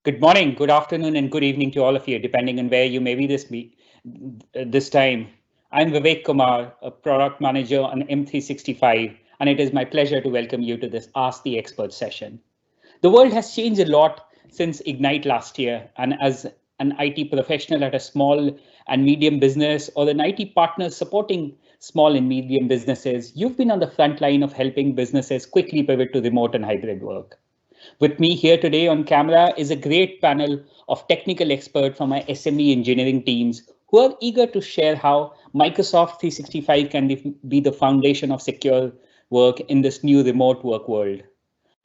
Good morning, good afternoon, and good evening to all of you, depending on where you may be this time. I'm Vivek Kumar, a product manager on M365, and it is my pleasure to welcome you to this Ask the Expert session. The world has changed a lot since Ignite last year, and as an IT professional at a small and medium business or an IT partner supporting small and medium businesses, you've been on the front line of helping businesses quickly pivot to remote and hybrid work. With me here today on camera is a great panel of technical experts from my SME engineering teams who are eager to share how Microsoft 365 can be the foundation of secure work in this new remote work world.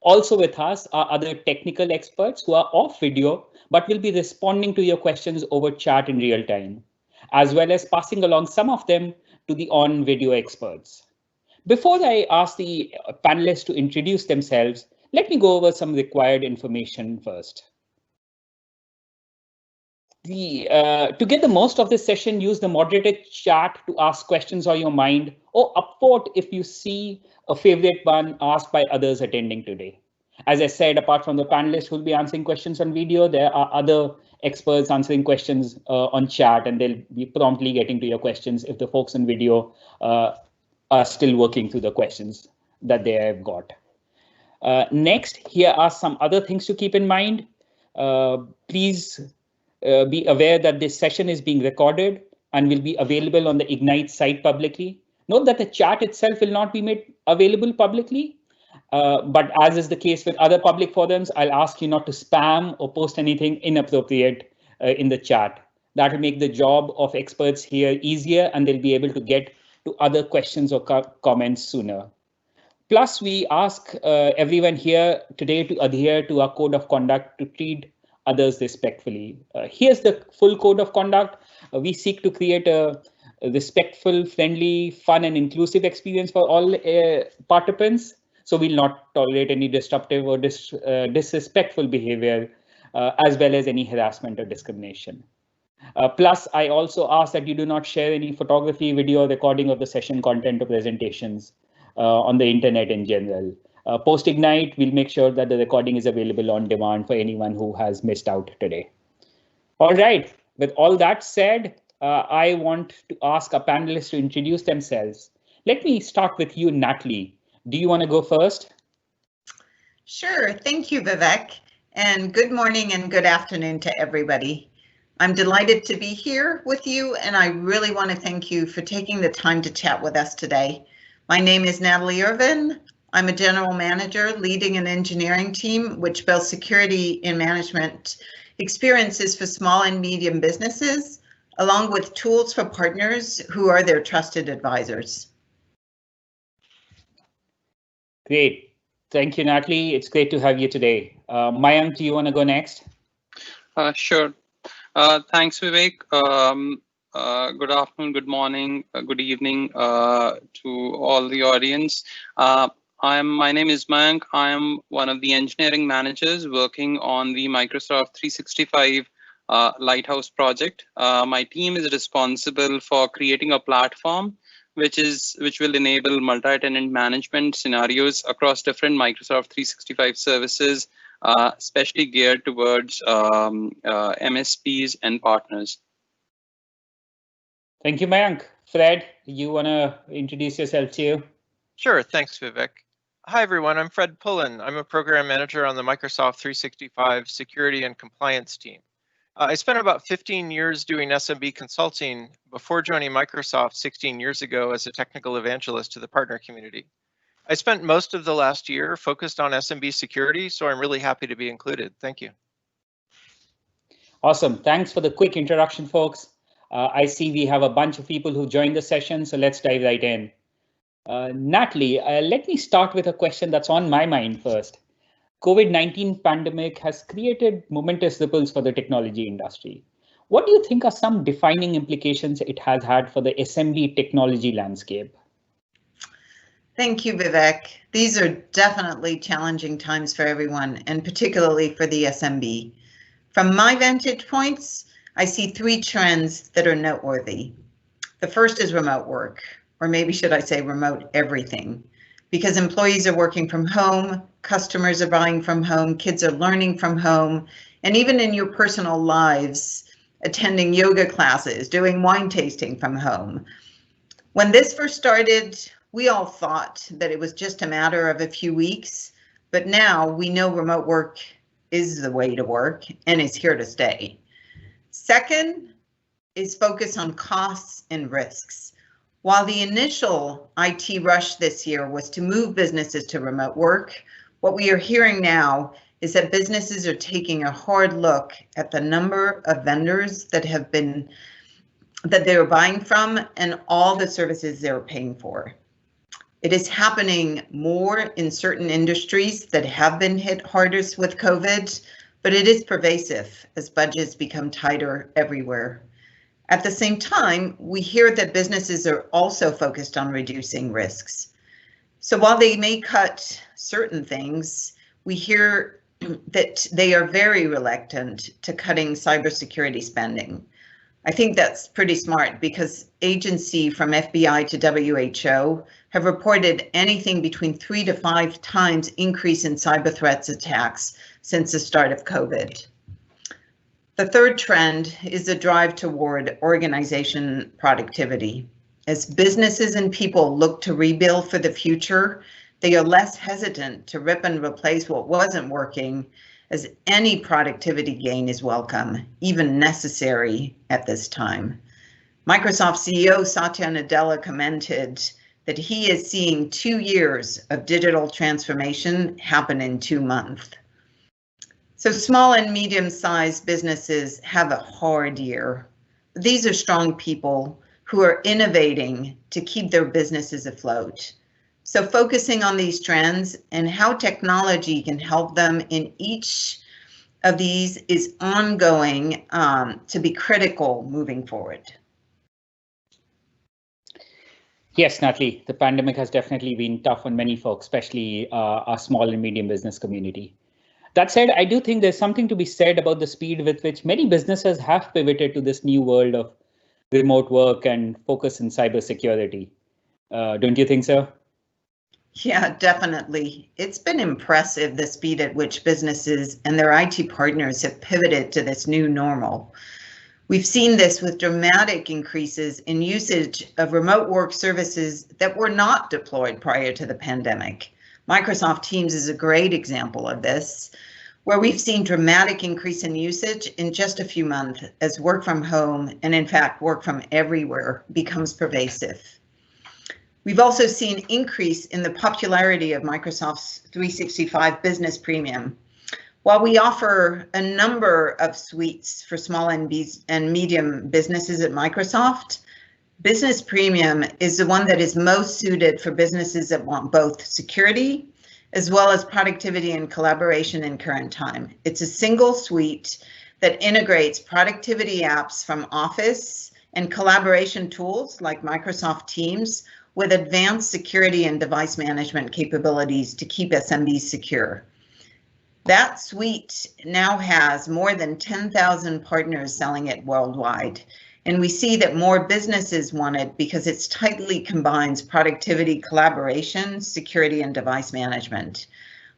Also with us are other technical experts who are off video but will be responding to your questions over chat in real time, as well as passing along some of them to the on video experts. Before I ask the panelists to introduce themselves, let me go over some required information first. To get the most of this session, use the moderated chat to ask questions on your mind, or upvote if you see a favorite one asked by others attending today. As I said, apart from the panelists who will be answering questions on video, there are other experts answering questions on chat, and they'll be promptly getting to your questions if the folks in video are still working through the questions that they have got. Next, here are some other things to keep in mind. Please be aware that this session is being recorded and will be available on the Ignite site publicly. Note that the chat itself will not be made available publicly, but as is the case with other public forums, I'll ask you not to spam or post anything inappropriate in the chat. That will make the job of experts here easier, and they'll be able to get to other questions or comments sooner. Plus, we ask everyone here today to adhere to our code of conduct to treat others respectfully. Here's the full code of conduct. We seek to create a respectful, friendly, fun, and inclusive experience for all participants. So we'll not tolerate any disruptive or disrespectful behavior, as well as any harassment or discrimination. Plus, I also ask that you do not share any photography, video, or recording of the session content or presentations on the internet in general. Post Ignite, we'll make sure that the recording is available on demand for anyone who has missed out today. All right, with all that said, I want to ask our panelists to introduce themselves. Let me start with you, Nathalie. Do you want to go first? Sure, thank you, Vivek, and good morning and good afternoon to everybody. I'm delighted to be here with you, and I really want to thank you for taking the time to chat with us today. My name is Nathalie Irvine. I'm a general manager leading an engineering team which builds security and management experiences for small and medium businesses, along with tools for partners who are their trusted advisors. Great. Thank you, Nathalie. It's great to have you today. Mayank, do you want to go next? Sure. Thanks, Vivek. Good afternoon, good morning, good evening to all the audience. My name is Mayank. I am one of the engineering managers working on the Microsoft 365 Lighthouse project. My team is responsible for creating a platform which will enable multi-tenant management scenarios across different Microsoft 365 services, especially geared towards MSPs and partners. Thank you, Mayank. Fred, you want to introduce yourself too? Sure, thanks, Vivek. Hi, everyone. I'm Fred Pullen. I'm a program manager on the Microsoft 365 security and compliance team. I spent about 15 years doing SMB consulting before joining Microsoft 16 years ago as a technical evangelist to the partner community. I spent most of the last year focused on SMB security, so I'm really happy to be included. Thank you. Awesome. Thanks for the quick introduction, folks. I see we have a bunch of people who joined the session, so let's dive right in. Nathalie, let me start with a question that's on my mind first. COVID-19 pandemic has created momentous ripples for the technology industry. What do you think are some defining implications it has had for the SMB technology landscape? Thank you, Vivek. These are definitely challenging times for everyone, and particularly for the SMB. From my vantage points, I see three trends that are noteworthy. The first is remote work, or maybe should I say remote everything, because employees are working from home, customers are buying from home, kids are learning from home, and even in your personal lives, attending yoga classes, doing wine tasting from home. When this first started, we all thought that it was just a matter of a few weeks, but now we know remote work is the way to work and is here to stay. Second is focus on costs and risks. While the initial IT rush this year was to move businesses to remote work, what we are hearing now is that businesses are taking a hard look at the number of vendors that they're buying from and all the services they're paying for. It is happening more in certain industries that have been hit hardest with COVID, but it is pervasive as budgets become tighter everywhere. At the same time, we hear that businesses are also focused on reducing risks. So while they may cut certain things, we hear that they are very reluctant to cutting cybersecurity spending. I think that's pretty smart because agencies from FBI to WHO have reported anything between 3 to 5 times increase in cyber threats attacks since the start of COVID. The third trend is the drive toward organization productivity. As businesses and people look to rebuild for the future, they are less hesitant to rip and replace what wasn't working, as any productivity gain is welcome, even necessary at this time. Microsoft CEO Satya Nadella commented that he is seeing 2 years of digital transformation happen in 2 months. So small and medium-sized businesses have a hard year. These are strong people who are innovating to keep their businesses afloat. So focusing on these trends and how technology can help them in each of these is ongoing to be critical moving forward. Yes, Nathalie, the pandemic has definitely been tough on many folks, especially our small and medium business community. That said, I do think there's something to be said about the speed with which many businesses have pivoted to this new world of remote work and focus in cybersecurity. Don't you think so? Yeah, definitely. It's been impressive the speed at which businesses and their IT partners have pivoted to this new normal. We've seen this with dramatic increases in usage of remote work services that were not deployed prior to the pandemic. Microsoft Teams is a great example of this, where we've seen dramatic increase in usage in just a few months as work from home, and in fact, work from everywhere, becomes pervasive. We've also seen increase in the popularity of Microsoft's 365 Business Premium. While we offer a number of suites for small and medium businesses at Microsoft, Business Premium is the one that is most suited for businesses that want both security as well as productivity and collaboration in current time. It's a single suite that integrates productivity apps from Office and collaboration tools like Microsoft Teams with advanced security and device management capabilities to keep SMBs secure. That suite now has more than 10,000 partners selling it worldwide. And we see that more businesses want it because it tightly combines productivity, collaboration, security, and device management,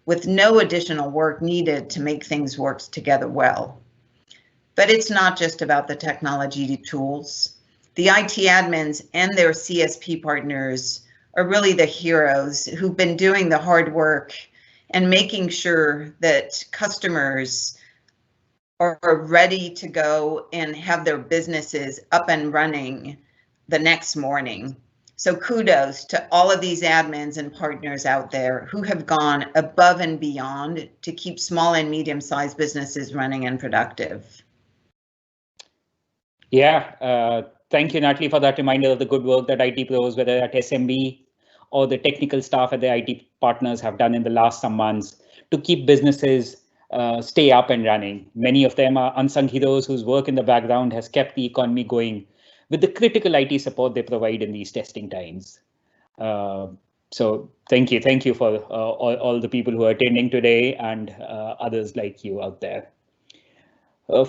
with no additional work needed to make things work together well. But it's not just about the technology tools. The IT admins and their CSP partners are really the heroes who've been doing the hard work and making sure that customers are ready to go and have their businesses up and running the next morning. So kudos to all of these admins and partners out there who have gone above and beyond to keep small and medium-sized businesses running and productive. Yeah, thank you, Nathalie, for that reminder of the good work that IT pros, whether at SMB or the technical staff at the IT partners, have done in the last some months to keep businesses stay up and running. Many of them are unsung heroes whose work in the background has kept the economy going with the critical IT support they provide in these testing times. So thank you for all the people who are attending today and others like you out there.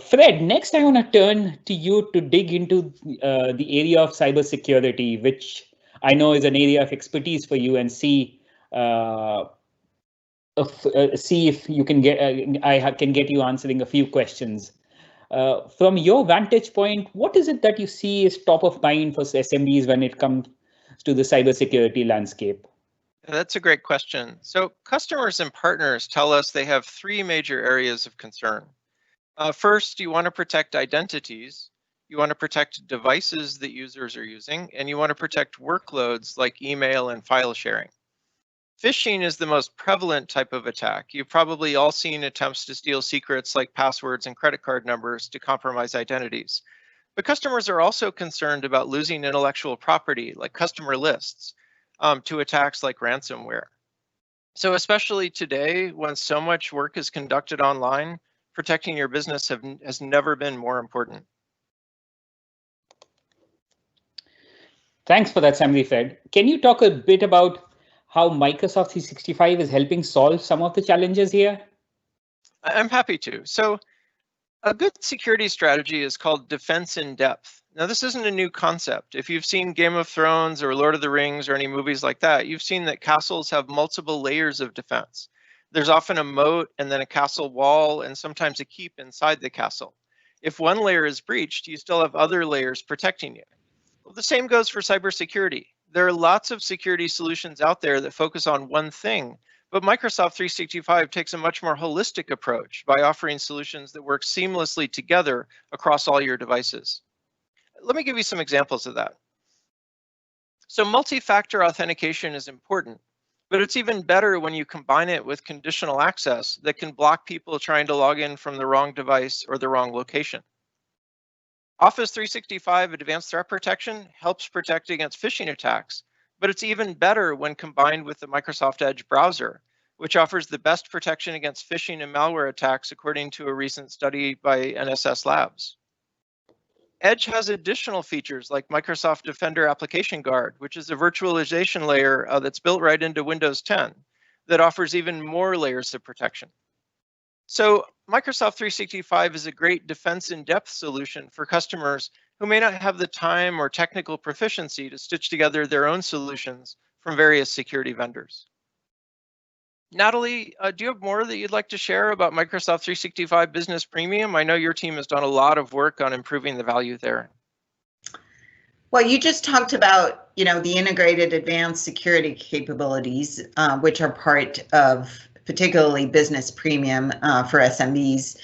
Fred, next I want to turn to you to dig into the area of cybersecurity, which I know is an area of expertise for you, and see a see if you can get can get you answering a few questions. From your vantage point, what is it that you see is top of mind for SMBs when it comes to the cybersecurity landscape? That's a great question. So customers and partners tell us they have three major areas of concern. First, you want to protect identities, you want to protect devices that users are using, and you want to protect workloads like email and file sharing. Phishing is the most prevalent type of attack. You've probably all seen attempts to steal secrets like passwords and credit card numbers to compromise identities. But customers are also concerned about losing intellectual property like customer lists to attacks like ransomware. So especially today, when so much work is conducted online, protecting your business has never been more important. Thanks for that summary, Fred. Can you talk a bit about how Microsoft 365 is helping solve some of the challenges here? I'm happy to. So a good security strategy is called defense in depth. Now, this isn't a new concept. If you've seen Game of Thrones or Lord of the Rings or any movies like that, you've seen that castles have multiple layers of defense. There's often a moat and then a castle wall and sometimes a keep inside the castle. If one layer is breached, you still have other layers protecting you. Well, the same goes for cybersecurity. There are lots of security solutions out there that focus on one thing, but Microsoft 365 takes a much more holistic approach by offering solutions that work seamlessly together across all your devices. Let me give you some examples of that. So multi-factor authentication is important, but it's even better when you combine it with conditional access that can block people trying to log in from the wrong device or the wrong location. Office 365 Advanced Threat Protection helps protect against phishing attacks, but it's even better when combined with the Microsoft Edge browser, which offers the best protection against phishing and malware attacks according to a recent study by NSS Labs. Edge has additional features like Microsoft Defender Application Guard, which is a virtualization layer that's built right into Windows 10 that offers even more layers of protection. So Microsoft 365 is a great defense in-depth solution for customers who may not have the time or technical proficiency to stitch together their own solutions from various security vendors. Nathalie, do you have more that you'd like to share about Microsoft 365 Business Premium? I know your team has done a lot of work on improving the value there. Well, you just talked about, the integrated advanced security capabilities, which are part of particularly Business Premium for SMBs.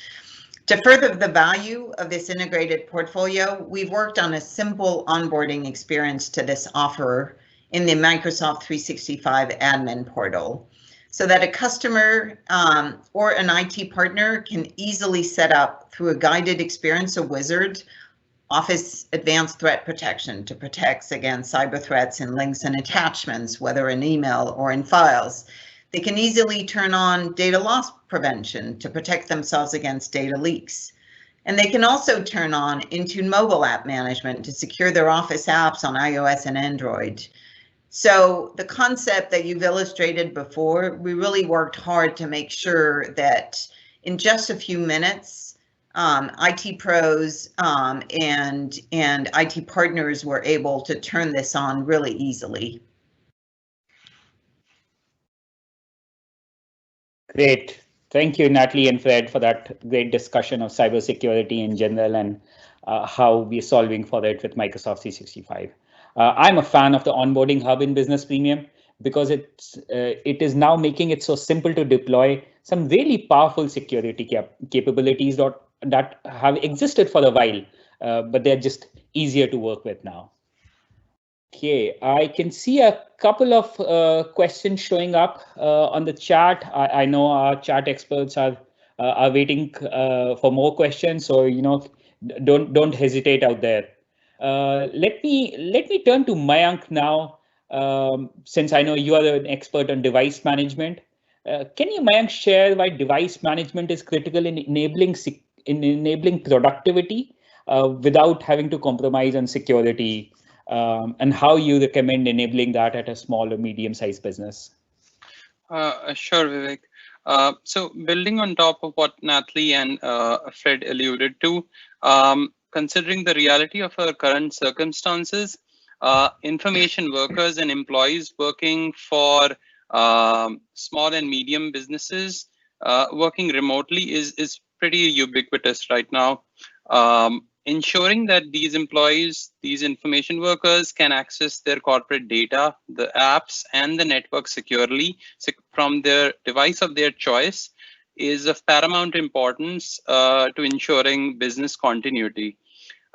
To further the value of this integrated portfolio, we've worked on a simple onboarding experience to this offer in the Microsoft 365 admin portal, so that a customer or an IT partner can easily set up through a guided experience, a wizard, Office Advanced Threat Protection to protect against cyber threats in links and attachments, whether in email or in files. They can easily turn on data loss prevention to protect themselves against data leaks. And they can also turn on Intune mobile app management to secure their Office apps on iOS and Android. So the concept that you've illustrated before, we really worked hard to make sure that in just a few minutes, IT pros and IT partners were able to turn this on really easily. Great. Thank you, Nathalie and Fred, for that great discussion of cybersecurity in general and how we're solving for it with Microsoft 365. I'm a fan of the onboarding hub in Business Premium because it is now making it so simple to deploy some really powerful security capabilities that have existed for a while, but they're just easier to work with now. Okay, I can see a couple of questions showing up on the chat. I know our chat experts are waiting for more questions, so don't hesitate out there. Let me turn to Mayank now, since I know you are an expert on device management. Can you, Mayank, share why device management is critical in enabling productivity without having to compromise on security? And how you recommend enabling that at a small or medium-sized business? Sure, Vivek. So building on top of what Nathalie and Fred alluded to, considering the reality of our current circumstances, information workers and employees working for small and medium businesses, working remotely is pretty ubiquitous right now. Ensuring that these employees, these information workers can access their corporate data, the apps, and the network securely from their device of their choice is of paramount importance to ensuring business continuity.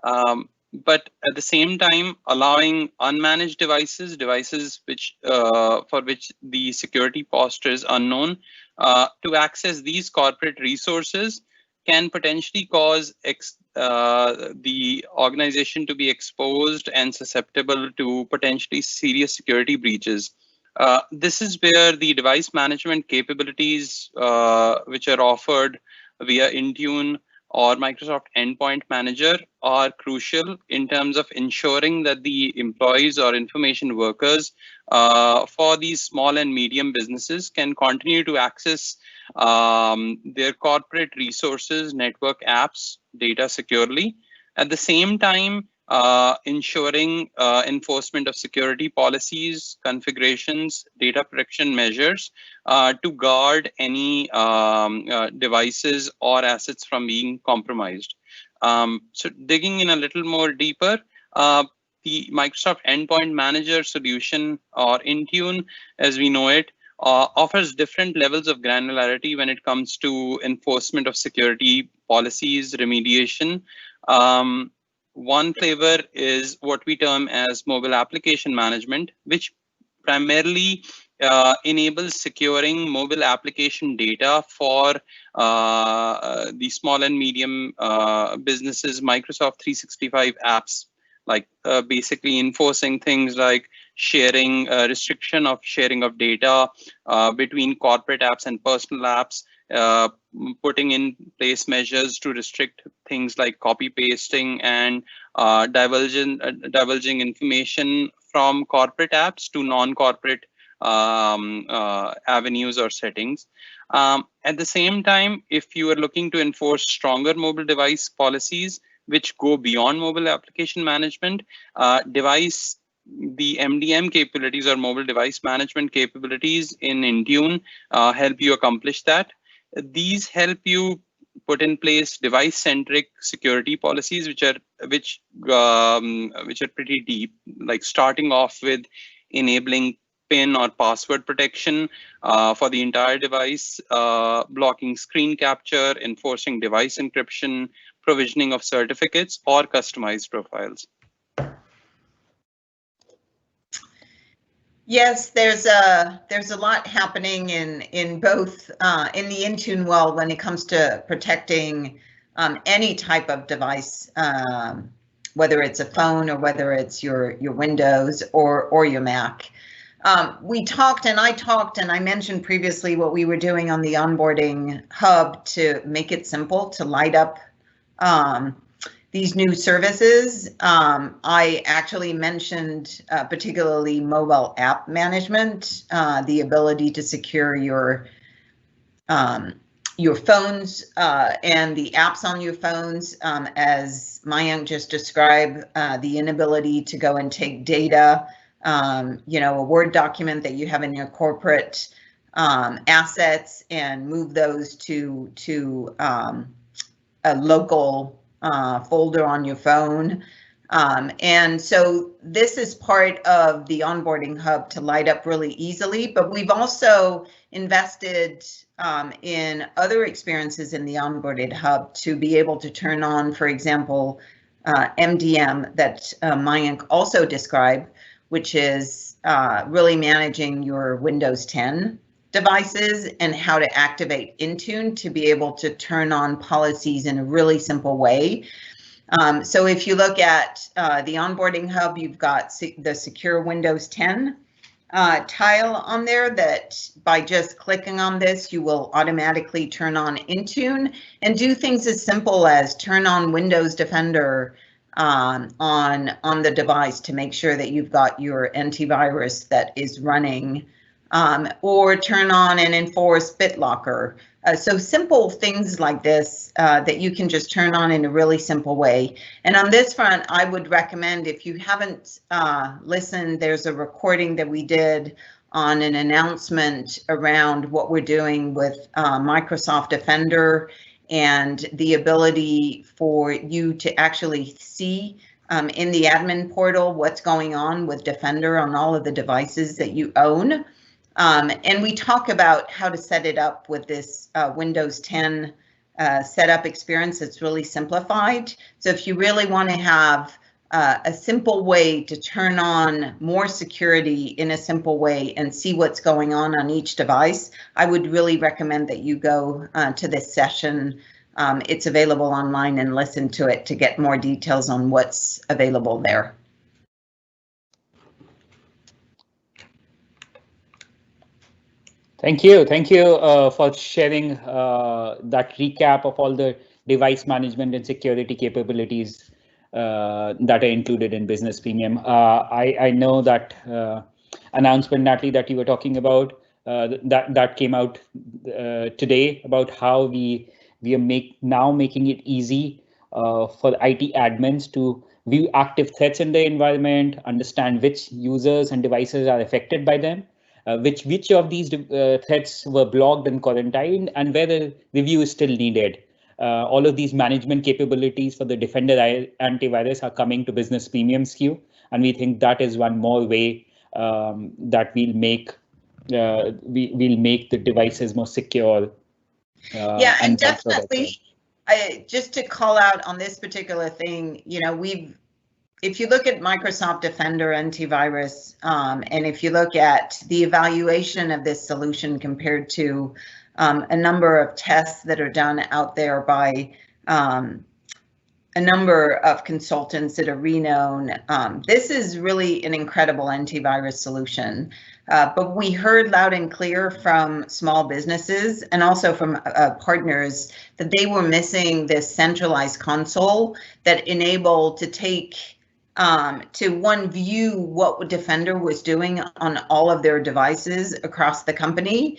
But at the same time, allowing unmanaged devices which for which the security posture is unknown, to access these corporate resources can potentially cause the organization to be exposed and susceptible to potentially serious security breaches. This is where the device management capabilities which are offered via Intune or Microsoft Endpoint Manager are crucial in terms of ensuring that the employees or information workers for these small and medium businesses can continue to access their corporate resources, network apps, data securely. At the same time, ensuring enforcement of security policies, configurations, data protection measures to guard any devices or assets from being compromised. So digging in a little more deeper, the Microsoft Endpoint Manager solution, or Intune as we know it, offers different levels of granularity when it comes to enforcement of security policies, remediation. One flavor is what we term as mobile application management, which primarily enables securing mobile application data for the small and medium businesses, Microsoft 365 apps, like basically enforcing things like sharing, restriction of sharing of data between corporate apps and personal apps, putting in place measures to restrict things like copy pasting and divulging information from corporate apps to non-corporate avenues or settings. At the same time, if you are looking to enforce stronger mobile device policies which go beyond mobile application management, the MDM capabilities or mobile device management capabilities in Intune help you accomplish that. These help you put in place device-centric security policies, which are pretty deep, like starting off with enabling PIN or password protection for the entire device, blocking screen capture, enforcing device encryption, provisioning of certificates or customized profiles. Yes, there's a lot happening in both in the Intune world when it comes to protecting any type of device, whether it's a phone or whether it's your Windows or your Mac. I talked and I mentioned previously what we were doing on the Onboarding Hub to make it simple to light up these new services. I actually mentioned particularly mobile app management, the ability to secure your phones and the apps on your phones, as Mayank just described, the inability to go and take data, a Word document that you have in your corporate assets and move those to a local folder on your phone. And so this is part of the Onboarding Hub to light up really easily, but we've also invested in other experiences in the Onboarding Hub to be able to turn on, for example, MDM that Mayank also described, which is really managing your Windows 10 devices and how to activate Intune to be able to turn on policies in a really simple way. So if you look at the Onboarding Hub, you've got the Secure Windows 10 tile on there that by just clicking on this, you will automatically turn on Intune and do things as simple as turn on Windows Defender on the device to make sure that you've got your antivirus that is running, or turn on and enforce BitLocker. So simple things like this that you can just turn on in a really simple way. And on this front, I would recommend, if you haven't listened, there's a recording that we did on an announcement around what we're doing with Microsoft Defender and the ability for you to actually see in the admin portal what's going on with Defender on all of the devices that you own. And we talk about how to set it up with this Windows 10 setup experience. It's really simplified. So if you really want to have a simple way to turn on more security in a simple way and see what's going on each device, I would really recommend that you go to this session. It's available online and listen to it to get more details on what's available there. Thank you for sharing that recap of all the device management and security capabilities that are included in Business Premium. I know that announcement, Natalie, that you were talking about, that came out today about how we are now making it easy for IT admins to view active threats in their environment, understand which users and devices are affected by them, which of these threats were blocked and quarantined, and whether review is still needed. All of these management capabilities for the Defender antivirus are coming to Business Premium SKU, and we think that is one more way that we'll make the devices more secure. Yeah, and definitely, just to call out on this particular thing, you know, if you look at Microsoft Defender antivirus, and if you look at the evaluation of this solution compared to a number of tests that are done out there by a number of consultants that are renowned, this is really an incredible antivirus solution. But we heard loud and clear from small businesses and also from partners that they were missing this centralized console that enabled to take to one view what Defender was doing on all of their devices across the company,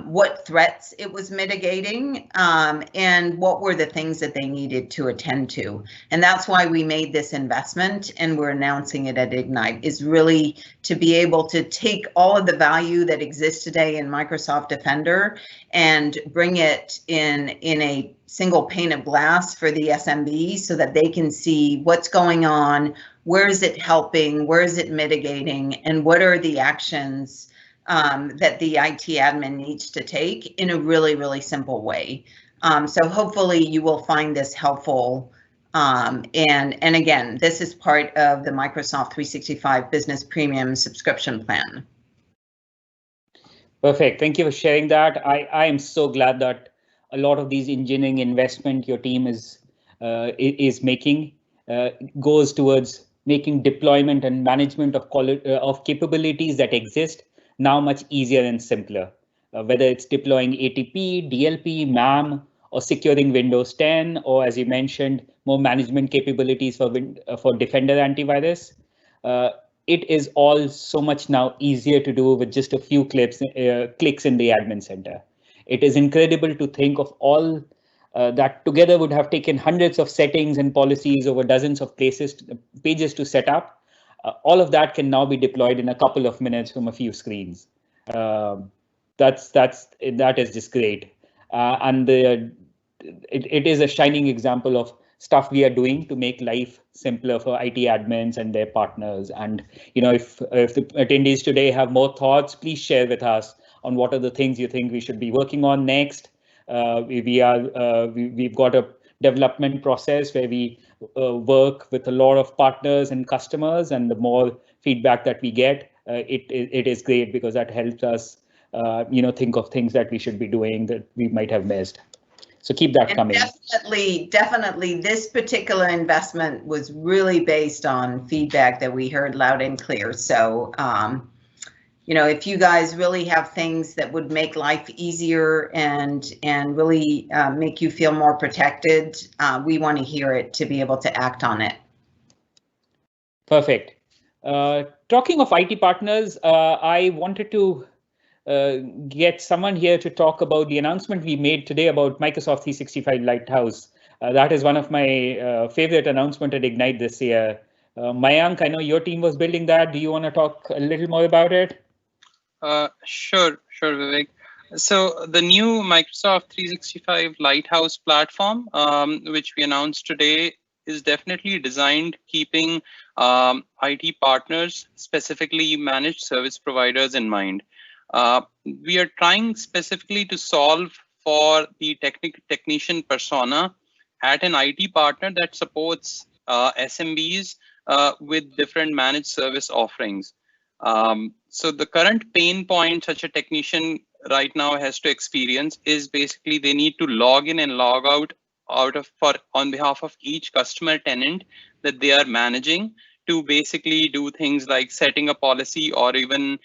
what threats it was mitigating, and what were the things that they needed to attend to. And that's why we made this investment, and we're announcing it at Ignite, is really to be able to take all of the value that exists today in Microsoft Defender and bring it in a single pane of glass for the SMBs so that they can see what's going on, where is it helping, where is it mitigating, and what are the actions that the IT admin needs to take in a really, really simple way. So hopefully you will find this helpful. And again, this is part of the Microsoft 365 Business Premium subscription plan. Perfect. Thank you for sharing that. I am so glad that a lot of these engineering investment your team is making goes towards making deployment and management of capabilities that exist now much easier and simpler. Whether it's deploying ATP, DLP, MAM, or securing Windows 10, or as you mentioned, more management capabilities for Defender antivirus. It is all so much now easier to do with just a few clicks in the admin center. It is incredible to think of all that together would have taken hundreds of settings and policies over dozens of pages to set up. All of that can now be deployed in a couple of minutes from a few screens. That is just great. And it is a shining example of stuff we are doing to make life simpler for IT admins and their partners. And you know, if the attendees today have more thoughts, please share with us on what are the things you think we should be working on next. We've got a development process where we work with a lot of partners and customers, and the more feedback that we get, it is great because that helps us think of things that we should be doing that we might have missed. So keep that coming. Definitely, this particular investment was really based on feedback that we heard loud and clear. So, if you guys really have things that would make life easier and really make you feel more protected, we want to hear it to be able to act on it. Perfect. Talking of IT partners, I wanted to get someone here to talk about the announcement we made today about Microsoft 365 Lighthouse. That is one of my favorite announcements at Ignite this year. Mayank, I know your team was building that. Do you want to talk a little more about it? Sure, Vivek. So the new Microsoft 365 Lighthouse platform, which we announced today, is definitely designed keeping IT partners, specifically managed service providers, in mind. We are trying specifically to solve for the technician persona at an IT partner that supports SMBs with different managed service offerings. So the current pain point such a technician right now has to experience is basically they need to log in and log out on behalf of each customer tenant that they are managing to basically do things like setting a policy or even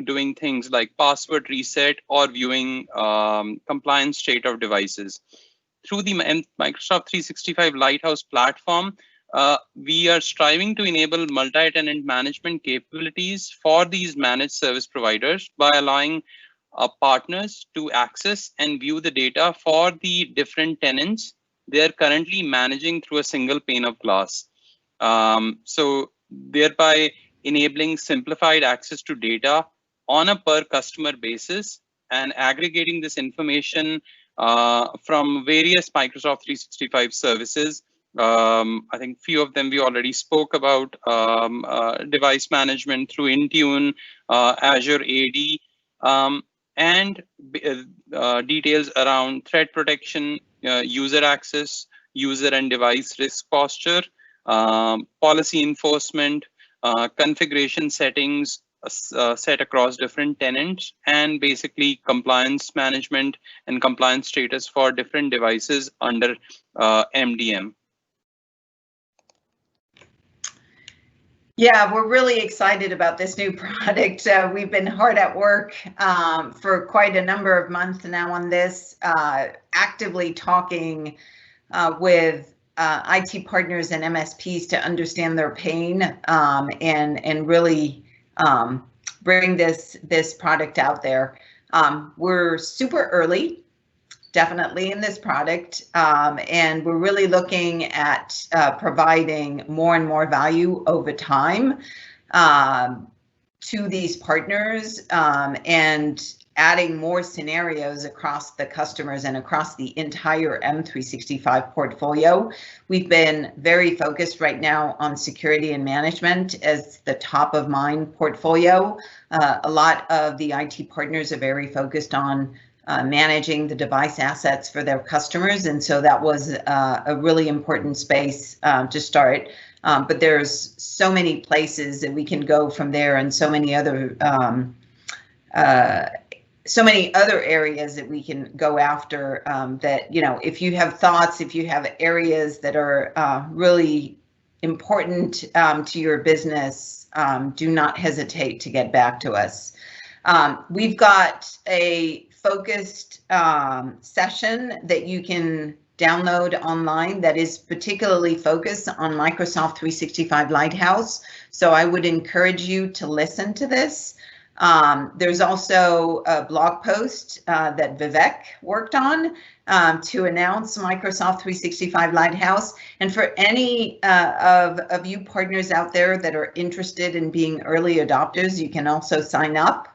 doing things like password reset or viewing compliance state of devices. Through the Microsoft 365 Lighthouse platform, we are striving to enable multi-tenant management capabilities for these managed service providers by allowing partners to access and view the data for the different tenants they are currently managing through a single pane of glass. So thereby enabling simplified access to data on a per customer basis and aggregating this information from various Microsoft 365 services. I think few of them we already spoke about, device management through Intune, Azure AD, and details around threat protection, user access, user and device risk posture, policy enforcement, configuration settings set across different tenants, and basically compliance management and compliance status for different devices under MDM. Yeah, we're really excited about this new product. We've been hard at work for quite a number of months now on this, actively talking with IT partners and MSPs to understand their pain and really bring this product out there. We're super early, definitely, in this product, and we're really looking at providing more and more value over time to these partners and adding more scenarios across the customers and across the entire M365 portfolio. We've been very focused right now on security and management as the top of mind portfolio. A lot of the IT partners are very focused on managing the device assets for their customers, and so that was a really important space to start. But there's so many places that we can go from there, and so many other areas that we can go after. That, you know, if you have thoughts, if you have areas that are really important to your business, do not hesitate to get back to us. We've got a focused session that you can download online that is particularly focused on Microsoft 365 Lighthouse. So I would encourage you to listen to this. There's also a blog post that Vivek worked on to announce Microsoft 365 Lighthouse. And for any of you partners out there that are interested in being early adopters, you can also sign up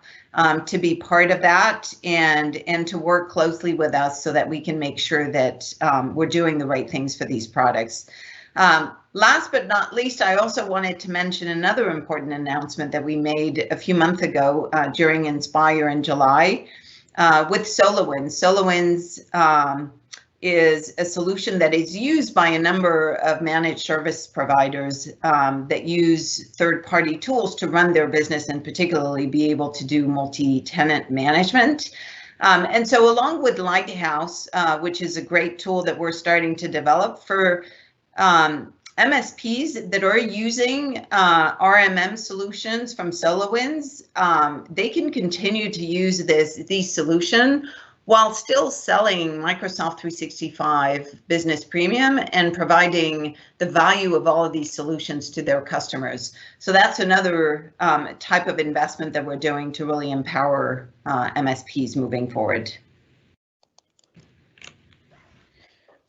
to be part of that and to work closely with us so that we can make sure that we're doing the right things for these products. Last but not least, I also wanted to mention another important announcement that we made a few months ago during Inspire in July with SolarWinds. SolarWinds is a solution that is used by a number of managed service providers that use third-party tools to run their business and particularly be able to do multi-tenant management. And so along with Lighthouse, which is a great tool that we're starting to develop for MSPs that are using RMM solutions from SolarWinds, they can continue to use these solutions while still selling Microsoft 365 Business Premium and providing the value of all of these solutions to their customers. So that's another type of investment that we're doing to really empower MSPs moving forward.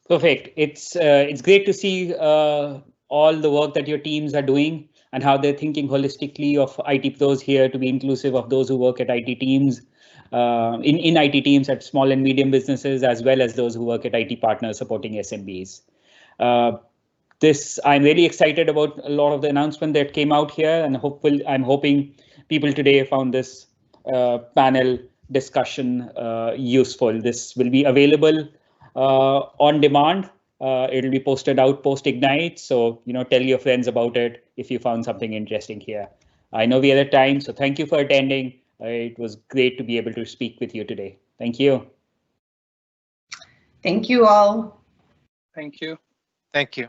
Perfect. It's great to see all the work that your teams are doing. and how they're thinking holistically of IT pros here to be inclusive of those who work at IT teams, in IT teams at small and medium businesses, as well as those who work at IT partners supporting SMBs. I'm really excited about a lot of the announcement that came out here, and I'm hoping people today found this panel discussion useful. This will be available on demand. It'll be posted out post Ignite. So, tell your friends about it if you found something interesting here. I know we are at time, so thank you for attending. It was great to be able to speak with you today. Thank you. Thank you all. Thank you. Thank you.